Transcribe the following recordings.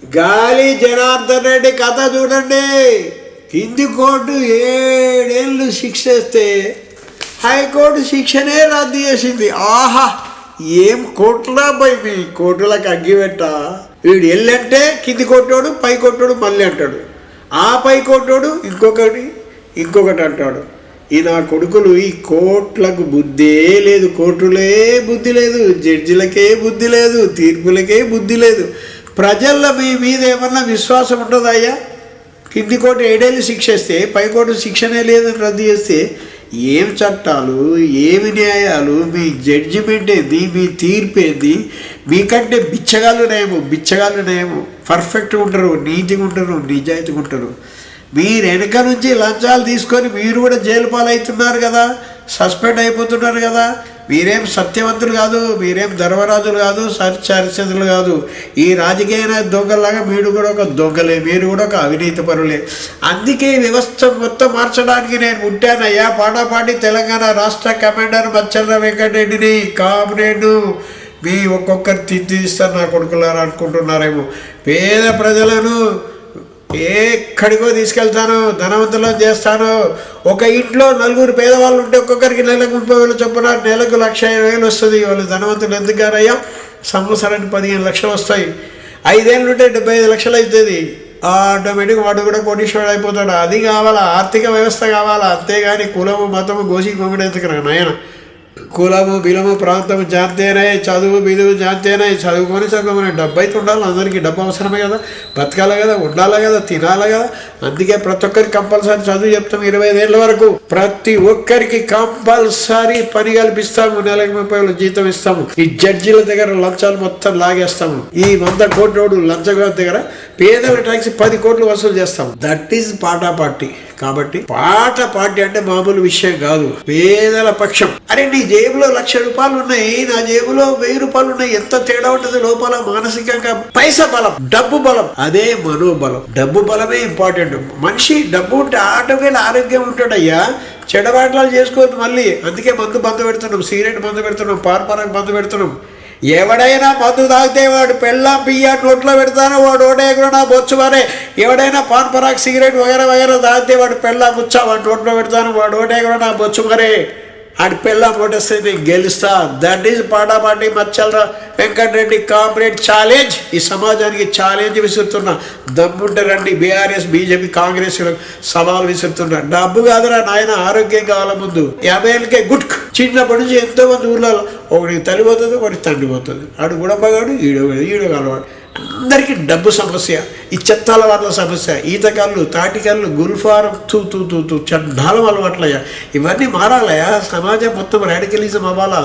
గాలి జనార్దన్ రెడ్డి కథ చూడండి. కింది కోర్టు 7 ఏళ్ళు శిక్ష వేస్తే హైకోర్టు శిక్షనే రద్దు చేసింది. ఆహా, ఏం కోర్టులా పోయి మీ కోర్టులకు అగ్గిపెట్ట. వీడు ఎల్లంటే కింది కొట్టోడు, పై కొట్టోడు మళ్ళీ అంటాడు, ఆ పై కొట్టోడు ఇంకొకటి అంటాడు. ఈ నా కొడుకులు ఈ కోర్టులకు బుద్ధే లేదు, కోర్టులే బుద్ధి లేదు, జడ్జిలకే బుద్ధి లేదు, తీర్పులకే బుద్ధి లేదు. ప్రజల్లో మీ మీద ఏమన్నా విశ్వాసం ఉంటుందయ్యా? కింది కోర్టు 7 ఏళ్ళు శిక్ష వేస్తే పై కోర్టు శిక్షనే లేదని రద్దు చేస్తే ఏం చట్టాలు, ఏమి న్యాయాలు, మీ జడ్జిమెంట్ ఏంది, మీ తీర్పు ఏంది? మీకంటే బిచ్చగాళ్ళు నయము పర్ఫెక్ట్గా ఉంటారు, నీతిగా ఉంటారు, నిజాయితీగా ఉంటారు. మీరు వెనక నుంచి లంచాలు తీసుకొని మీరు కూడా జైలు పాలవుతున్నారు కదా, సస్పెండ్ అయిపోతున్నారు కదా. మీరేం సత్యవంతులు కాదు, మీరేం ధర్మరాజులు కాదు, చరిచంద్రులు కాదు. ఈ రాజకీయ దొంగలాగా మీరు కూడా ఒక దొంగలే, మీరు కూడా ఒక అవినీతి పరులే. అందుకే ఈ వ్యవస్థ మొత్తం మార్చడానికి నేను ఉంటానయ్యా. పాటాపాటి తెలంగాణ రాష్ట్ర కమాండర్ మచ్చర్ల వెంకటరెడ్డిని కామ్రేడ్ను మీ ఒక్కొక్కరు తీస్తారు నా కొడుకులారా అనుకుంటున్నారేమో. పేద ప్రజలను ఎక్కడికో తీసుకెళ్తాను, ధనవంతులను చేస్తాను. ఒక ఇంట్లో 4 పేదవాళ్ళు ఉంటే ఒక్కొక్కరికి నెలకు 30,000 చొప్పున, నెలకు 1,50,000 వస్తుంది. వాళ్ళు ధనవంతులు ఎందుకు గారయ్యా? సంవత్సరానికి 15 లక్షలు వస్తాయి. 5 ఏళ్ళు ఉంటే 75 లక్షలు అవుతుంది. ఆటోమేటిక్ వాడు కూడా కోటీశ్వరుడు అయిపోతాడు. అది కావాలా, ఆర్థిక వ్యవస్థ కావాలా. అంతేగాని కులము మతము గోసి కొమ్మిడి ఎందుకు నాయన? కులము బిలము ప్రాంతము జాంతేనాయి, చదువు బిదువు జాంతేనాయి. చదువుకొని డబ్బు అయితే ఉండాలి. అందరికీ డబ్బు అవసరమే కదా, బతకాలి కదా, ఉండాలి కదా, తినాలి కదా. అందుకే ప్రతి ఒక్కరికి కంపల్సరీ చదువు చెప్తాము. 25 ఏళ్ళ వరకు ప్రతి ఒక్కరికి కంపల్సరీ పని కల్పిస్తాము. నెలకు 30,000 జీతం ఇస్తాము. ఈ జడ్జీల దగ్గర లంచాలు మొత్తం లాగేస్తాము. ఈ 100 కోట్ల లంచగొండ దగ్గర పేదల ట్యాక్స్ 10 కోట్లు వసూలు చేస్తాం. దట్ ఈజ్ పాటా పార్టీ. కాబట్టి పార్టీ అంటే మామూలు విషయం కాదు. పేదల పక్షం. అరే నీ జేబులో 1,00,000 రూపాయలు ఉన్నాయి, నా జేబులో 1000 రూపాయలు ఉన్నాయి. ఎంత తేడా ఉంటుంది లోపల మానసికంగా. పైసా బలం, డబ్బు బలం, అదే మనోబలం. డబ్బు బలమే ఇంపార్టెంట్. మనిషి డబ్బు ఉంటే ఆటోమేటిక్ ఆరోగ్యం ఉంటాడయ్యా. చెడబాట్లాలు చేసుకోవద్దు మళ్ళీ. అందుకే మందు బంద్ పెడుతున్నాం, సిగరెట్ బంద్ పెడుతున్నాం, పార్పరాకు బంద్ పెడుతున్నాం. ఎవడైనా మందు తాగితే వాడు పెళ్ళాం బియ్య నోట్లో పెడతానో వాడు ఓడేకుడు నా బొచ్చు వారే. ఎవడైనా పాన్ పరాక్ సిగరెట్ వగేర తాగితే వాడు పెళ్ళాం ముచ్చా వాడు నోట్లో పెడతాను, వాడు ఓడేకుడు నా బొచ్చు మరే. ఆడి పెళ్ళాం ఓటేస్తే నేను గెలుస్తా. దట్ ఈజ్ పాటాపాటి మచ్చల వెంకటరెడ్డి కామ్రేడ్ ఛాలెంజ్. ఈ సమాజానికి ఛాలెంజ్ విసురుతున్నా. దమ్ముంటే రండి. బీఆర్ఎస్ బీజేపీ కాంగ్రెస్ సవాల్ విసురుతున్నా. డబ్బు కాదురా నాయన, ఆరోగ్యం కావాల. ముందు 50 ఏళ్ళకే గుట్క్. చిన్నప్పటి నుంచి ఎంతో మంది ఊళ్ళలో ఒకటి తల్లి పోతుంది, ఒకటి తండ్రి పోతుంది. ఆడు గుడమ్మగాడు, ఈడో కలవాడు. అందరికీ డబ్బు సమస్య. ఈ చెత్తాల వాళ్ళ సమస్య. ఈతకాళ్ళు, తాటికళ్ళు, గుల్ఫారం, తూ చండాలం అలవాట్లయ్యా. ఇవన్నీ మారాలయా. సమాజం మొత్తం రాడికలిజం అవ్వాలా,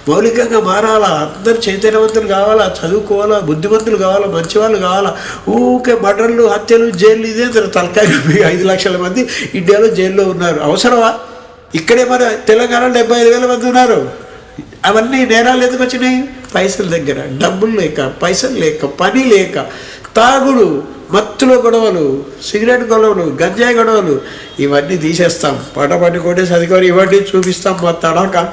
మౌలికంగా మారాలా. అందరు చైతన్యవంతులు కావాలా, చదువుకోవాలా, బుద్ధిమంతులు కావాలా, మంచివాళ్ళు కావాలా. ఊకే మర్డర్లు, హత్యలు, జైలు. ఇదే తలకాయ 5 లక్షల మంది ఇండియాలో జైల్లో ఉన్నారు. అవసరమా? ఇక్కడే మన తెలంగాణలో 75,000 మంది ఉన్నారు. అవన్నీ నేరాలు ఎందుకు వచ్చినాయి? పైసల దగ్గర డబ్బులు లేక, పైసలు లేక, పని లేక, తాగుడు, మత్తులో గొడవలు, సిగరెట్ గొడవలు, గంజాయి గొడవలు. ఇవన్నీ తీసేస్తాం. పాటపాటి కొట్టేసి అధికారి ఇవన్నీ చూపిస్తాం మా తడాక.